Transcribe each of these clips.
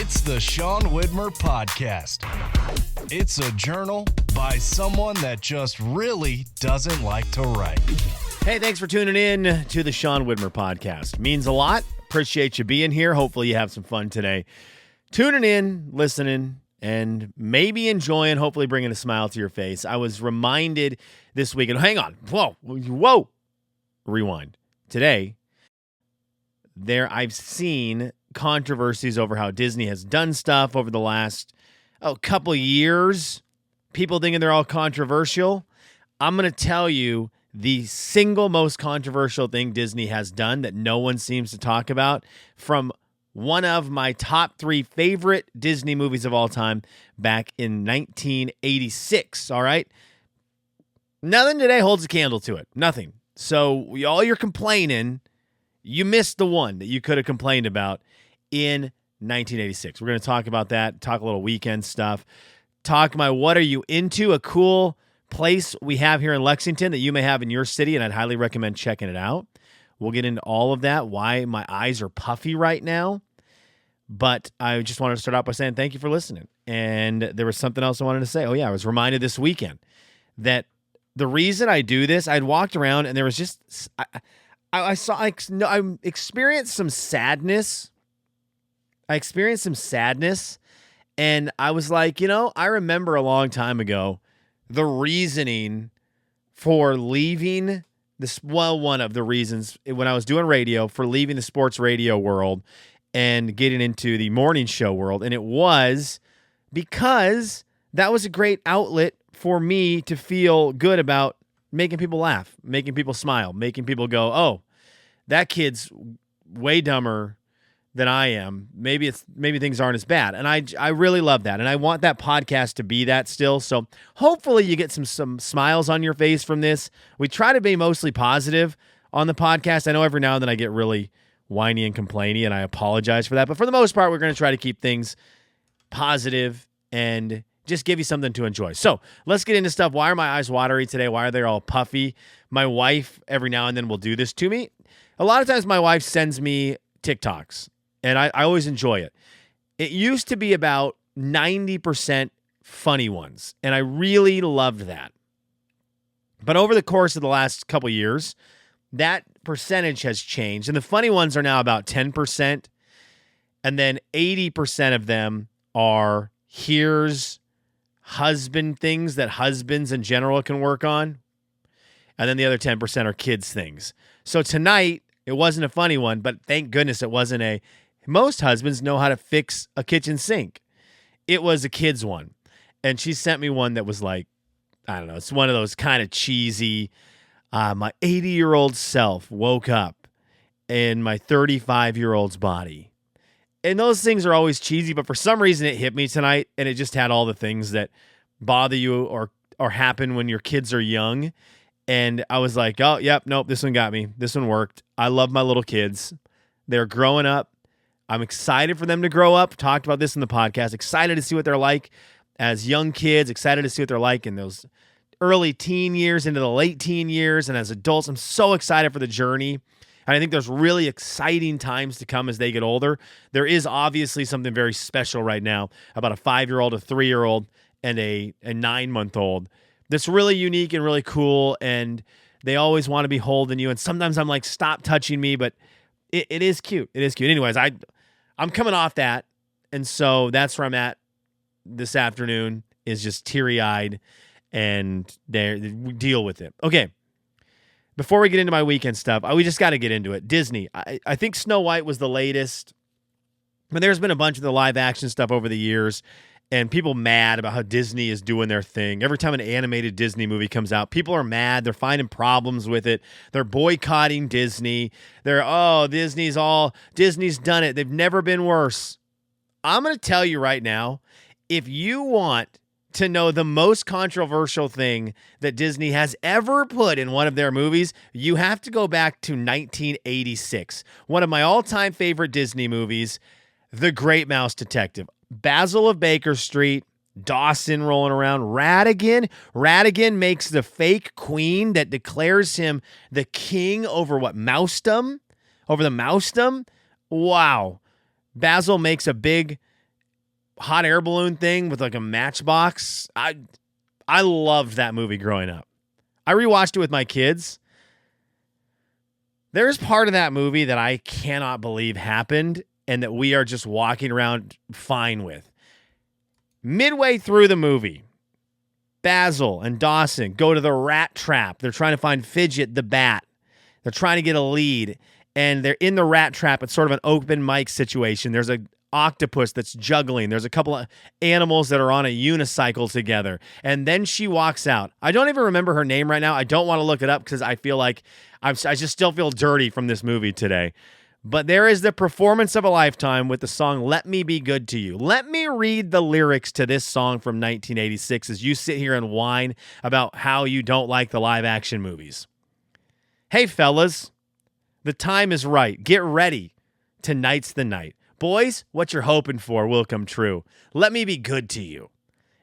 It's the Sean Widmer Podcast. It's a journal by someone that just really doesn't like to write. Hey, thanks for tuning in to the Sean Widmer Podcast. Means a lot. Appreciate you being here. Hopefully you have some fun today. Tuning in, listening, and maybe enjoying, hopefully bringing a smile to your face. I was reminded this week, and hang on. Whoa. Rewind. Today, I've seen controversies over how Disney has done stuff over the last couple years. People thinking they're all controversial. I'm going to tell you the single most controversial thing Disney has done that no one seems to talk about from one of my top 3 favorite Disney movies of all time back in 1986, all right? Nothing today holds a candle to it. Nothing. So all you're complaining, you missed the one that you could have complained about in 1986. We're going to talk about that, talk a little weekend stuff, talk my What Are You Into, a cool place we have here in Lexington that you may have in your city, and I'd highly recommend checking it out. We'll get into all of that, why my eyes are puffy right now. But I just wanted to start out by saying thank you for listening. And there was something else I wanted to say. Oh, yeah, I was reminded this weekend that the reason I do this, I'd walked around and there was just, I experienced some sadness. And I was like, I remember a long time ago the reasoning for leaving this. Well, one of the reasons when I was doing radio for leaving the sports radio world and getting into the morning show world. And it was because that was a great outlet for me to feel good about making people laugh, making people smile, making people go, oh, that kid's way dumber than I am. Maybe things aren't as bad. And I really love that. And I want that podcast to be that still. So hopefully you get some smiles on your face from this. We try to be mostly positive on the podcast. I know every now and then I get really whiny and complainy, and I apologize for that. But for the most part, we're going to try to keep things positive and just give you something to enjoy. So let's get into stuff. Why are my eyes watery today? Why are they all puffy? My wife every now and then will do this to me. A lot of times my wife sends me TikToks, and I always enjoy it. It used to be about 90% funny ones, and I really loved that. But over the course of the last couple years, that percentage has changed, and the funny ones are now about 10%, and then 80% of them are here's husband things that husbands in general can work on, and then the other 10% are kids things. So tonight, it wasn't a funny one, but thank goodness it wasn't most husbands know how to fix a kitchen sink. It was a kid's one, and she sent me one that was like, I don't know, it's one of those kind of cheesy, my 80-year-old self woke up in my 35-year-old's body. And those things are always cheesy, but for some reason it hit me tonight, and it just had all the things that bother you or happen when your kids are young. And I was like, oh, yep, nope, this one got me. This one worked. I love my little kids. They're growing up. I'm excited for them to grow up. Talked about this in the podcast. Excited to see what they're like as young kids. Excited to see what they're like in those early teen years into the late teen years. And as adults, I'm so excited for the journey. And I think there's really exciting times to come as they get older. There is obviously something very special right now about a 5-year-old, a 3-year-old, and a 9-month-old. That's really unique and really cool. And they always want to be holding you. And sometimes I'm like, stop touching me. But it is cute. It is cute. Anyways, I'm coming off that. And so that's where I'm at this afternoon, is just teary-eyed and deal with it. Okay. Before we get into my weekend stuff, we just got to get into it. Disney. I think Snow White was the latest, but there's been a bunch of the live action stuff over the years, and people mad about how Disney is doing their thing. Every time an animated Disney movie comes out, people are mad. They're finding problems with it. They're boycotting Disney. Disney's done it. They've never been worse. I'm going to tell you right now, if you want to know the most controversial thing that Disney has ever put in one of their movies, you have to go back to 1986. One of my all-time favorite Disney movies, The Great Mouse Detective. Basil of Baker Street, Dawson rolling around, Ratigan. Ratigan makes the fake queen that declares him the king over Mousedom? Over the Mousedom? Wow. Basil makes a big hot air balloon thing with like a matchbox. I loved that movie growing up. I rewatched it with my kids. There's part of that movie that I cannot believe happened and that we are just walking around fine with. Midway through the movie, Basil and Dawson go to the rat trap. They're trying to find Fidget the bat. They're trying to get a lead, and they're in the rat trap. It's sort of an open mic situation. There's a octopus that's juggling. There's a couple of animals that are on a unicycle together. And then she walks out. I don't even remember her name right now. I don't want to look it up because I feel like I just still feel dirty from this movie today. But there is the performance of a lifetime with the song Let Me Be Good to You. Let me read the lyrics to this song from 1986 as you sit here and whine about how you don't like the live action movies. Hey, fellas, the time is right. Get ready. Tonight's the night. Boys, what you're hoping for will come true. Let me be good to you.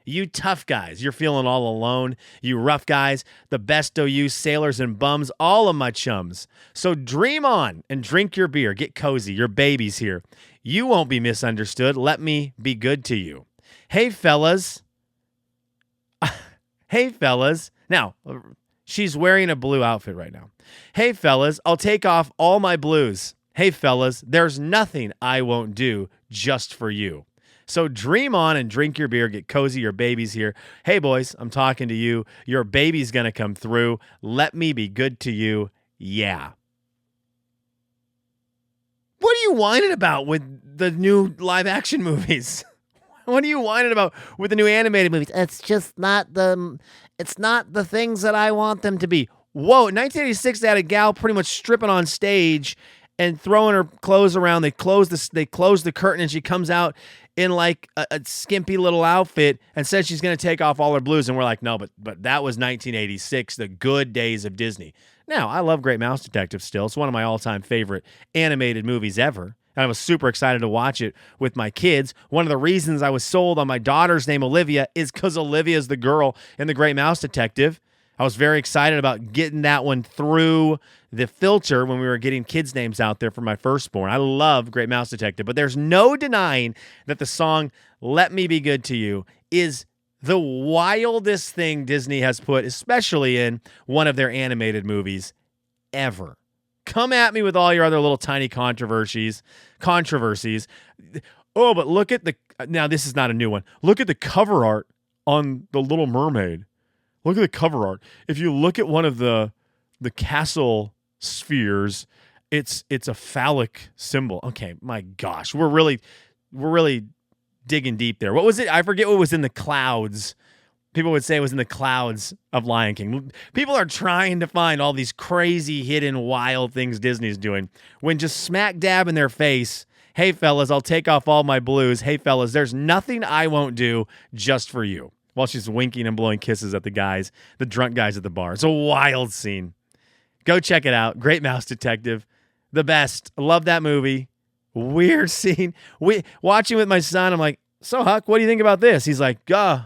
You tough guys, you're feeling all alone. You rough guys, the best of you sailors and bums, all of my chums. So dream on and drink your beer. Get cozy. Your baby's here. You won't be misunderstood. Let me be good to you. Hey, fellas. Hey, fellas. Now, she's wearing a blue outfit right now. Hey, fellas, I'll take off all my blues. Hey, fellas, there's nothing I won't do just for you. So dream on and drink your beer. Get cozy. Your baby's here. Hey, boys, I'm talking to you. Your baby's going to come through. Let me be good to you. Yeah. What are you whining about with the new live action movies? What are you whining about with the new animated movies? It's not the things that I want them to be. Whoa, in 1986, they had a gal pretty much stripping on stage and throwing her clothes around. They close the curtain, and she comes out in like a skimpy little outfit and says she's going to take off all her blues. And we're like, no, but that was 1986, the good days of Disney. Now, I love Great Mouse Detective still. It's one of my all-time favorite animated movies ever. And I was super excited to watch it with my kids. One of the reasons I was sold on my daughter's name, Olivia, is because Olivia is the girl in the Great Mouse Detective. I was very excited about getting that one through the filter when we were getting kids' names out there for my firstborn. I love Great Mouse Detective, but there's no denying that the song Let Me Be Good to You is the wildest thing Disney has put, especially in one of their animated movies, ever. Come at me with all your other little tiny controversies. Oh, but look at now this is not a new one. Look at the cover art on The Little Mermaid. Look at the cover art. If you look at one of the castle spheres, it's a phallic symbol. Okay, my gosh, we're really digging deep there. What was it? I forget what was in the clouds. People would say it was in the clouds of Lion King. People are trying to find all these crazy, hidden, wild things Disney's doing when just smack dab in their face, hey, fellas, I'll take off all my blues. Hey, fellas, there's nothing I won't do just for you. While she's winking and blowing kisses at the drunk guys at the bar. It's a wild scene. Go check it out. Great Mouse Detective. The best. I love that movie. Weird scene. Watching with my son, I'm like, so Huck, what do you think about this? He's like, the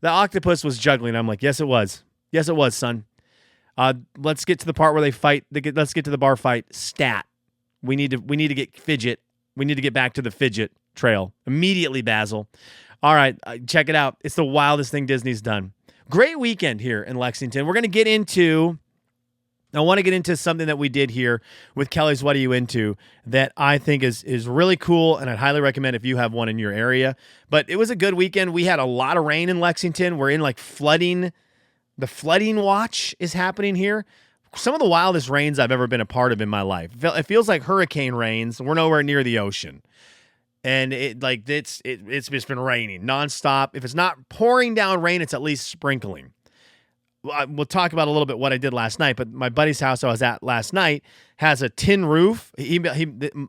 octopus was juggling. I'm like, yes, it was. Yes, it was, son. Let's get to the part where they fight. Let's get to the bar fight. Stat. We need to get Fidget. We need to get back to the Fidget trail. Immediately, Basil. All right, check it out. It's the wildest thing Disney's done. Great weekend here in Lexington. I want to get into something that we did here with Kelly's What Are You Into that I think is really cool, and I'd highly recommend if you have one in your area. But it was a good weekend. We had a lot of rain in Lexington. We're in like flooding. The flooding watch is happening here. Some of the wildest rains I've ever been a part of in my life. It feels like hurricane rains. We're nowhere near the ocean. And it's just been raining nonstop. If it's not pouring down rain, it's at least sprinkling. We'll talk about a little bit what I did last night, but my buddy's house I was at last night has a tin roof.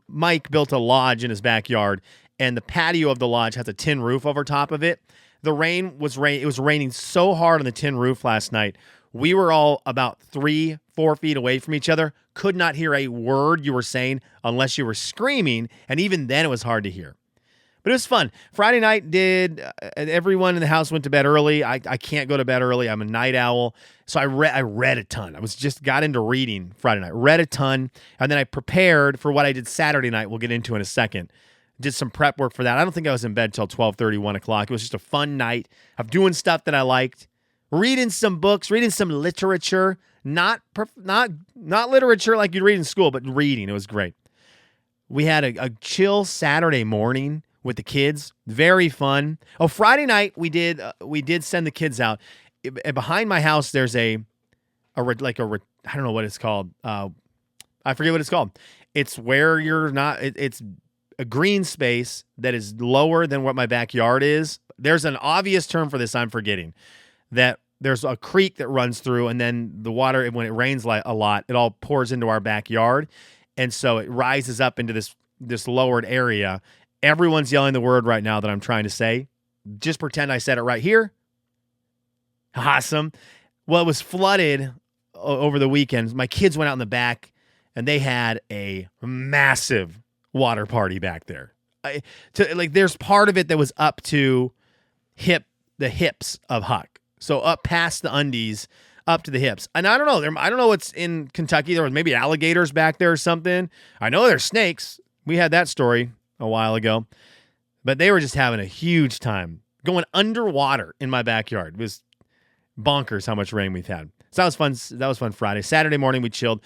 Mike built a lodge in his backyard, and the patio of the lodge has a tin roof over top of it. It was raining so hard on the tin roof last night. We were all about 3-4 feet away from each other, could not hear a word you were saying unless you were screaming, and even then it was hard to hear. But it was fun. Friday night everyone in the house went to bed early. I can't go to bed early. I'm a night owl. So I read a ton. Got into reading Friday night. Read a ton, and then I prepared for what I did Saturday night. We'll get into in a second. did some prep work for that. I don't think I was in bed till 12:30, 1 o'clock. It was just a fun night of doing stuff that I liked, reading some books, reading some literature, not literature like you'd read in school, but reading. It was great. We had a chill Saturday morning with the kids. Very fun. Oh, Friday night we did send the kids out. Behind my house, there's I don't know what it's called. I forget what it's called. It's where you're not. It's a green space that is lower than what my backyard is. There's an obvious term for this. I'm forgetting that. There's a creek that runs through, and then the water, when it rains a lot, it all pours into our backyard. And so it rises up into this lowered area. Everyone's yelling the word right now that I'm trying to say. Just pretend I said it right here. Awesome. Well, it was flooded over the weekend. My kids went out in the back, and they had a massive water party back there. There's part of it that was up to the hips of Huck. So up past the undies, up to the hips. And I don't know. I don't know what's in Kentucky. There was maybe alligators back there or something. I know there's snakes. We had that story a while ago. But they were just having a huge time going underwater in my backyard. It was bonkers how much rain we've had. So that was fun. That was fun Friday. Saturday morning, we chilled.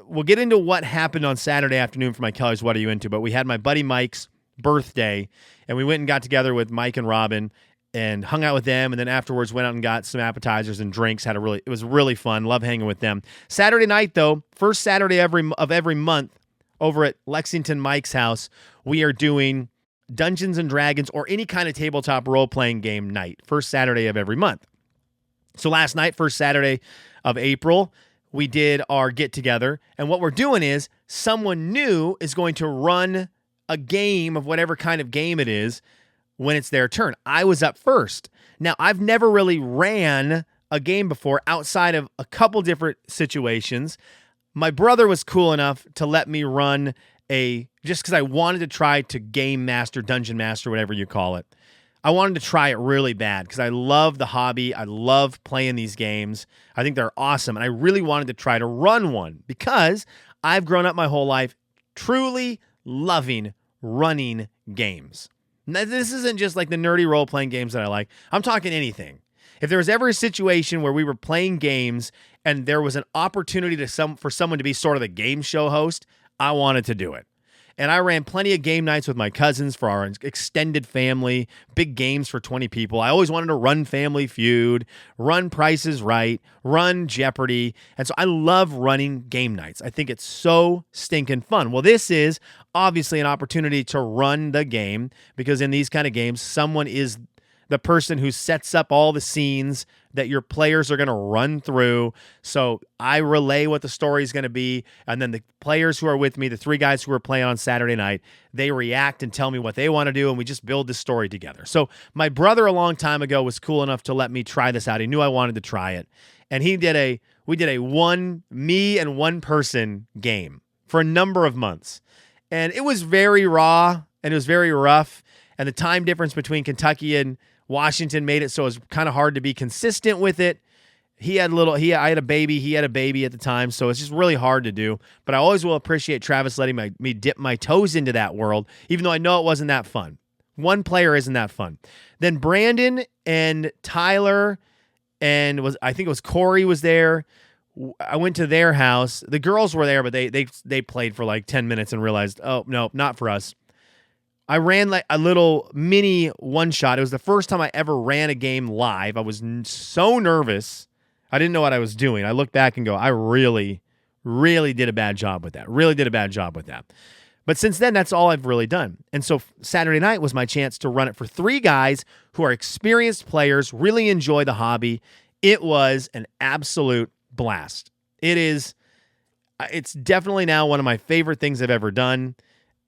We'll get into what happened on Saturday afternoon for my Kelly's What Are You Into? But we had my buddy Mike's birthday, and we went and got together with Mike and Robin and hung out with them, and then afterwards went out and got some appetizers and drinks. It was really fun. Love hanging with them. Saturday night, though, first Saturday of every month over at Lexington Mike's house, we are doing Dungeons and Dragons or any kind of tabletop role-playing game night. First Saturday of every month. So last night, first Saturday of April, we did our get-together, and what we're doing is someone new is going to run a game of whatever kind of game it is when it's their turn. I was up first. Now, I've never really ran a game before outside of a couple different situations. My brother was cool enough to let me run just because I wanted to try to game master, dungeon master, whatever you call it. I wanted to try it really bad because I love the hobby. I love playing these games. I think they're awesome. And I really wanted to try to run one because I've grown up my whole life truly loving running games. This isn't just like the nerdy role-playing games that I like. I'm talking anything. If there was ever a situation where we were playing games and there was an opportunity for someone to be sort of the game show host, I wanted to do it. And I ran plenty of game nights with my cousins for our extended family, big games for 20 people. I always wanted to run Family Feud, run Price is Right, run Jeopardy. And so I love running game nights. I think it's so stinking fun. Well, this is obviously an opportunity to run the game because in these kind of games, someone is the person who sets up all the scenes that your players are going to run through. So I relay what the story is going to be, and then the players who are with me, the three guys who are playing on Saturday night, they react and tell me what they want to do, and we just build this story together. So my brother a long time ago was cool enough to let me try this out. He knew I wanted to try it, and we did a me and one person game for a number of months, and it was very raw and it was very rough, and the time difference between Kentucky and Washington made it so it was kind of hard to be consistent with it. I had a baby. He had a baby at the time, so it's just really hard to do. But I always will appreciate Travis letting me dip my toes into that world, even though I know it wasn't that fun. One player isn't that fun. Then Brandon and Tyler and I think it was Corey was there. I went to their house. The girls were there, but they played for like 10 minutes and realized, oh, no, not for us. I ran like a little mini one-shot. It was the first time I ever ran a game live. I was so nervous. I didn't know what I was doing. I look back and go, I really, really did a bad job with that. Really did a bad job with that. But since then, that's all I've really done. And so Saturday night was my chance to run it for three guys who are experienced players, really enjoy the hobby. It was an absolute blast. It's definitely now one of my favorite things I've ever done.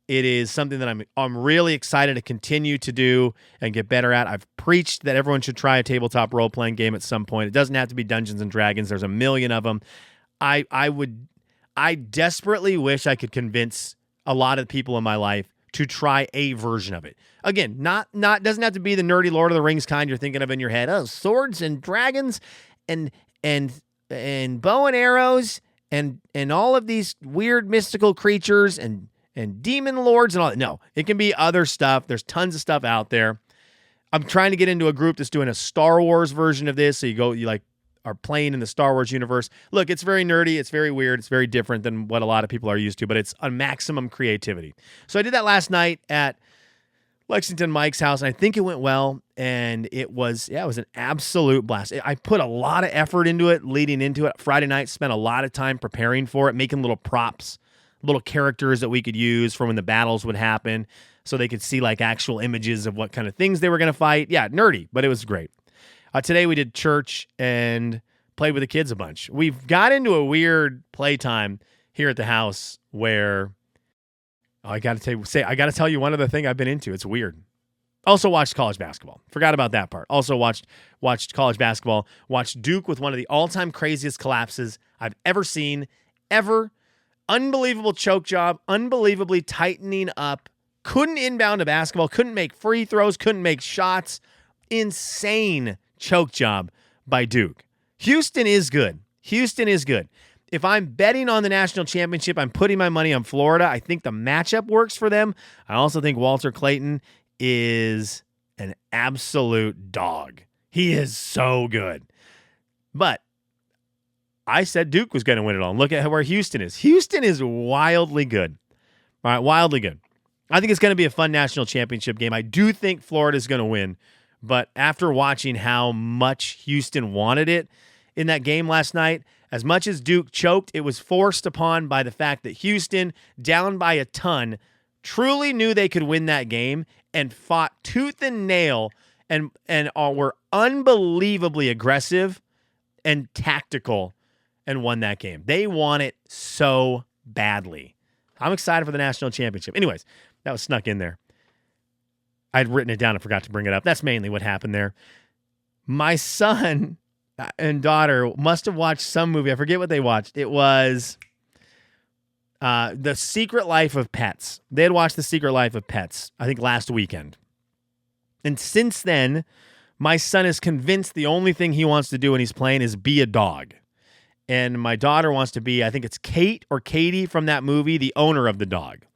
It is something that I'm really excited to continue to do and get better at. I've preached that everyone should try a tabletop role-playing game at some point. It doesn't have to be Dungeons and Dragons. There's a million of them. I desperately wish I could convince a lot of people in my life to try a version of it. Again, not doesn't have to be the nerdy Lord of the Rings kind you're thinking of in your head. Oh, swords and dragons and bow and arrows and all of these weird mystical creatures and and demon lords and all that. No, it can be other stuff. There's tons of stuff out there. I'm trying to get into a group that's doing a Star Wars version of this. So you like are playing in the Star Wars universe. Look, it's very nerdy. It's very weird. It's very different than what a lot of people are used to, but it's a maximum creativity. So I did that last night at Lexington Mike's house, and I think it went well, and it was an absolute blast. I put a lot of effort into it leading into it. Friday night, spent a lot of time preparing for it, making little props, little characters that we could use for when the battles would happen so they could see like actual images of what kind of things they were going to fight. Yeah, nerdy, but it was great. Today we did church and played with the kids a bunch. We've got into a weird playtime here at the house where I got to tell you one other thing I've been into. It's weird. Also watched college basketball. Forgot about that part. Also watched college basketball. Watched Duke with one of the all-time craziest collapses I've ever seen, ever. Unbelievable choke job. Unbelievably tightening up. Couldn't inbound a basketball. Couldn't make free throws. Couldn't make shots. Insane choke job by Duke. Houston is good. If I'm betting on the national championship, I'm putting my money on Florida. I think the matchup works for them. I also think Walter Clayton is an absolute dog. He is so good. But I said Duke was going to win it all. Look at where Houston is. Houston is wildly good. All right, wildly good. I think it's going to be a fun national championship game. I do think Florida is going to win. But after watching how much Houston wanted it in that game last night, as much as Duke choked, it was forced upon by the fact that Houston, down by a ton, truly knew they could win that game and fought tooth and nail and were unbelievably aggressive and tactical and won that game. They want it so badly. I'm excited for the national championship. Anyways, that was snuck in there. I'd written it down and forgot to bring it up. That's mainly what happened there. My son and daughter must have watched some movie. I forget what they watched. It was The Secret Life of Pets. They had watched The Secret Life of Pets, I think, last weekend. And since then, my son is convinced the only thing he wants to do when he's playing is be a dog. And my daughter wants to be, I think it's Kate or Katie from that movie, the owner of the dog.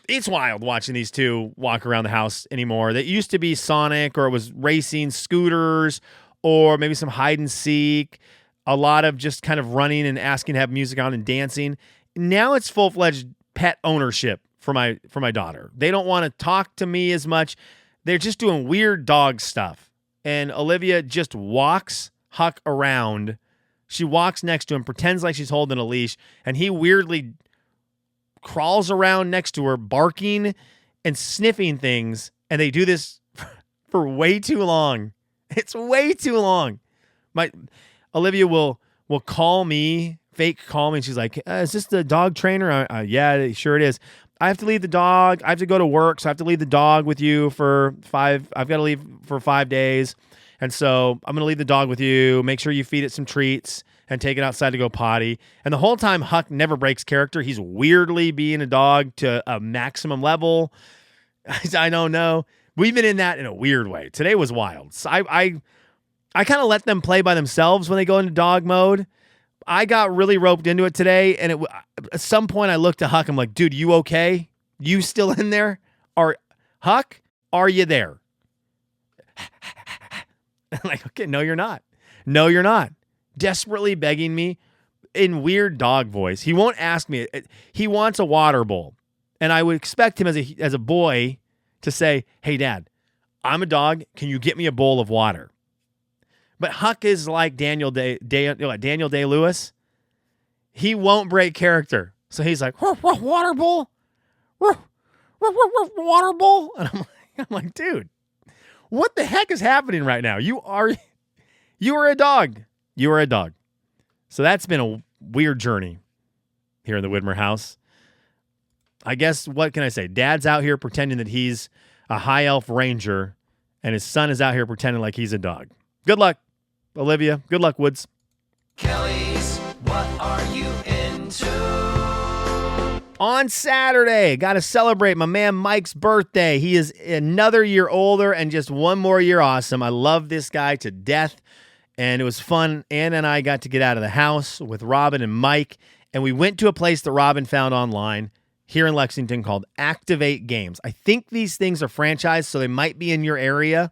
It's wild watching these two walk around the house anymore. That used to be Sonic, or it was racing scooters, or maybe some hide and seek, a lot of just kind of running and asking to have music on and dancing. Now it's full-fledged pet ownership for my daughter. They don't want to talk to me as much. They're just doing weird dog stuff. And Olivia just walks Huck around. She walks next to him, pretends like she's holding a leash, and he weirdly crawls around next to her, barking and sniffing things, and they do this for way too long. It's way too long. Olivia will call me, fake call me, and she's like, is this the dog trainer? Yeah, sure it is. I have to leave the dog. I have to go to work, so I have to leave the dog with you I've got to leave for 5 days. And so I'm going to leave the dog with you. Make sure you feed it some treats and take it outside to go potty. And the whole time, Huck never breaks character. He's weirdly being a dog to a maximum level. I don't know. We've been in that in a weird way. Today was wild. So I kind of let them play by themselves when they go into dog mode. I got really roped into it today, and at some point I looked at Huck. I'm like, dude, you okay? You still in there? Huck, are you there? I'm like, okay, no, you're not. No, you're not. Desperately begging me in weird dog voice. He won't ask me. He wants a water bowl. And I would expect him as a boy to say, hey, Dad, I'm a dog. Can you get me a bowl of water? But Huck is like Daniel Day-Lewis. He won't break character. So he's like, water bowl? Water bowl? And I'm like, dude, what the heck is happening right now? You are a dog. You are a dog. So that's been a weird journey here in the Widmer house. I guess, what can I say? Dad's out here pretending that he's a high elf ranger, and his son is out here pretending like he's a dog. Good luck, Olivia. Good luck, Woods. Kelly's, what are you into? On Saturday, got to celebrate my man Mike's birthday. He is another year older and just one more year awesome. I love this guy to death, and it was fun. Anna and I got to get out of the house with Robin and Mike and we went to a place that Robin found online here in Lexington called Activate Games. I think these things are franchised, so they might be in your area.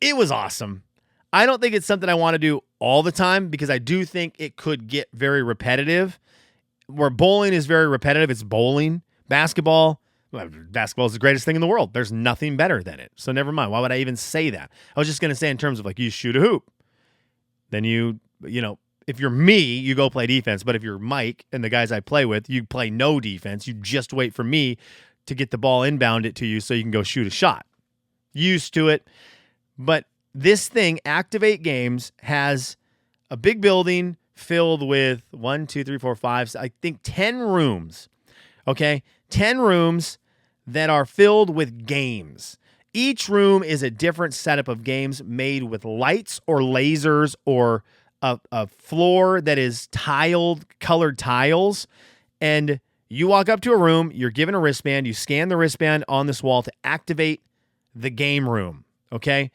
It was awesome. I don't think it's something I want to do all the time because I do think it could get very repetitive. Where bowling is very repetitive, it's bowling. Basketball is the greatest thing in the world. There's nothing better than it. So never mind. Why would I even say that? I was just going to say in terms of like you shoot a hoop. Then you know, if you're me, you go play defense. But if you're Mike and the guys I play with, you play no defense. You just wait for me to get the ball inbound it to you so you can go shoot a shot. Used to it. But this thing, Activate Games, has a big building filled with 10 rooms. Okay? 10 rooms that are filled with games. Each room is a different setup of games made with lights or lasers or a floor that is tiled, colored tiles. And you walk up to a room, you're given a wristband, you scan the wristband on this wall to activate the game room. Okay?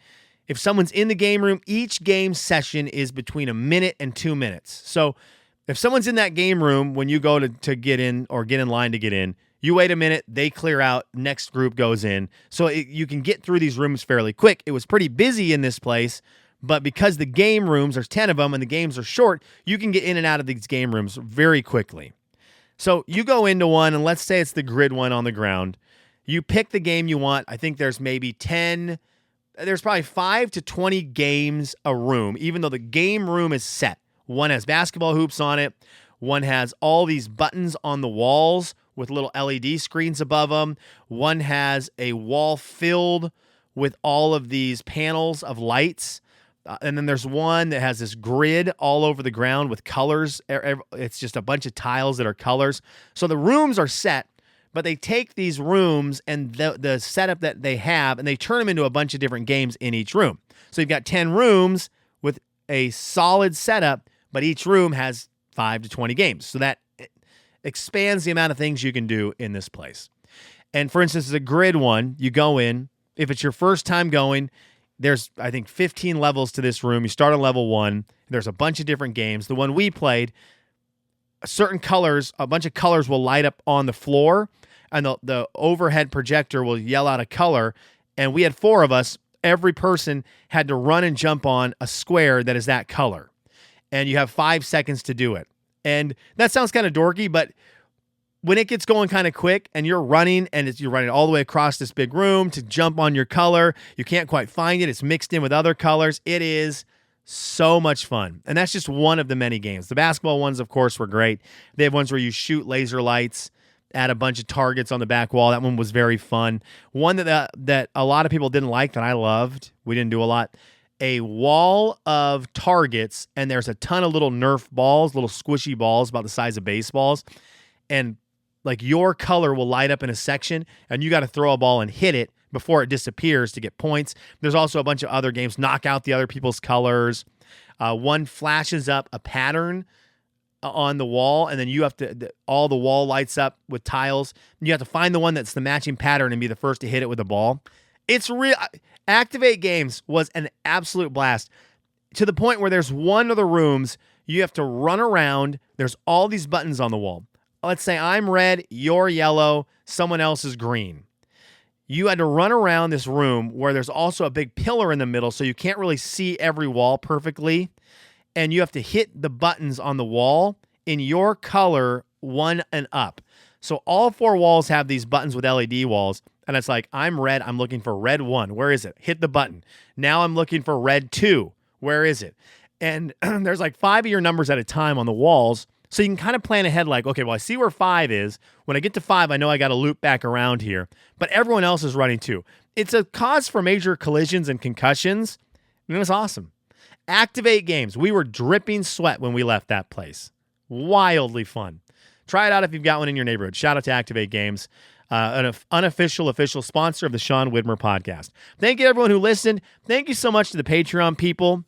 If someone's in the game room, each game session is between a minute and 2 minutes. So if someone's in that game room, when you go to get in or get in line to get in, you wait a minute, they clear out, next group goes in. So you can get through these rooms fairly quick. It was pretty busy in this place, but because the game rooms, there's 10 of them, and the games are short, you can get in and out of these game rooms very quickly. So you go into one, and let's say it's the grid one on the ground. You pick the game you want. I think there's maybe 10... There's probably 5 to 20 games a room, even though the game room is set. One has basketball hoops on it. One has all these buttons on the walls with little LED screens above them. One has a wall filled with all of these panels of lights. And then there's one that has this grid all over the ground with colors. It's just a bunch of tiles that are colors. So the rooms are set. But they take these rooms and the setup that they have, and they turn them into a bunch of different games in each room. So you've got 10 rooms with a solid setup, but each room has 5 to 20 games. So that expands the amount of things you can do in this place. And for instance, the grid one, you go in. If it's your first time going, there's, I think, 15 levels to this room. You start on level 1. There's a bunch of different games. The one we played, certain colors, a bunch of colors will light up on the floor, and the overhead projector will yell out a color. And we had 4 of us. Every person had to run and jump on a square that is that color. And you have 5 seconds to do it. And that sounds kind of dorky, but when it gets going kind of quick and you're running and you're running all the way across this big room to jump on your color, you can't quite find it. It's mixed in with other colors. It is so much fun. And that's just one of the many games. The basketball ones, of course, were great. They have ones where you shoot laser lights at a bunch of targets on the back wall. That one was very fun. One that a lot of people didn't like that I loved, we didn't do a lot, a wall of targets, and there's a ton of little Nerf balls, little squishy balls about the size of baseballs, and like your color will light up in a section, and you got to throw a ball and hit it before it disappears to get points. There's also a bunch of other games, knock out the other people's colors. One flashes up a pattern on the wall, and then you have to, all the wall lights up with tiles. You have to find the one that's the matching pattern and be the first to hit it with a ball. It's real. Activate Games was an absolute blast, to the point where there's one of the rooms you have to run around. There's all these buttons on the wall. Let's say I'm red, you're yellow, someone else is green. You had to run around this room where there's also a big pillar in the middle, so you can't really see every wall perfectly. And you have to hit the buttons on the wall in your color 1 and up. So all 4 walls have these buttons with LED walls. And it's like, I'm red. I'm looking for red 1. Where is it? Hit the button. Now I'm looking for red 2. Where is it? And there's like 5 of your numbers at a time on the walls. So you can kind of plan ahead like, okay, well, I see where 5 is. When I get to 5, I know I got to loop back around here. But everyone else is running too. It's a cause for major collisions and concussions. And it was awesome. Activate Games. We were dripping sweat when we left that place. Wildly fun. Try it out if you've got one in your neighborhood. Shout out to Activate Games, an unofficial official sponsor of the Sean Widmer podcast. Thank you to everyone who listened. Thank you so much to the Patreon people.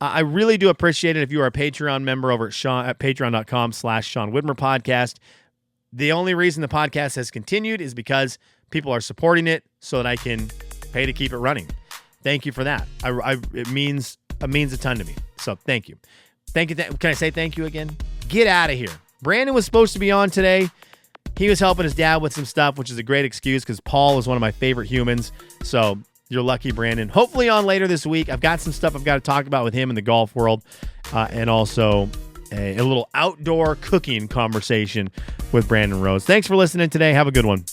I really do appreciate it if you are a Patreon member over at patreon.com/Sean Widmer podcast. The only reason the podcast has continued is because people are supporting it so that I can pay to keep it running. Thank you for that. It means a ton to me. So thank you. Thank you. Can I say thank you again? Get out of here. Brandon was supposed to be on today. He was helping his dad with some stuff, which is a great excuse because Paul is one of my favorite humans. So you're lucky, Brandon. Hopefully on later this week. I've got some stuff I've got to talk about with him in the golf world, and also a little outdoor cooking conversation with Brandon Rose. Thanks for listening today. Have a good one.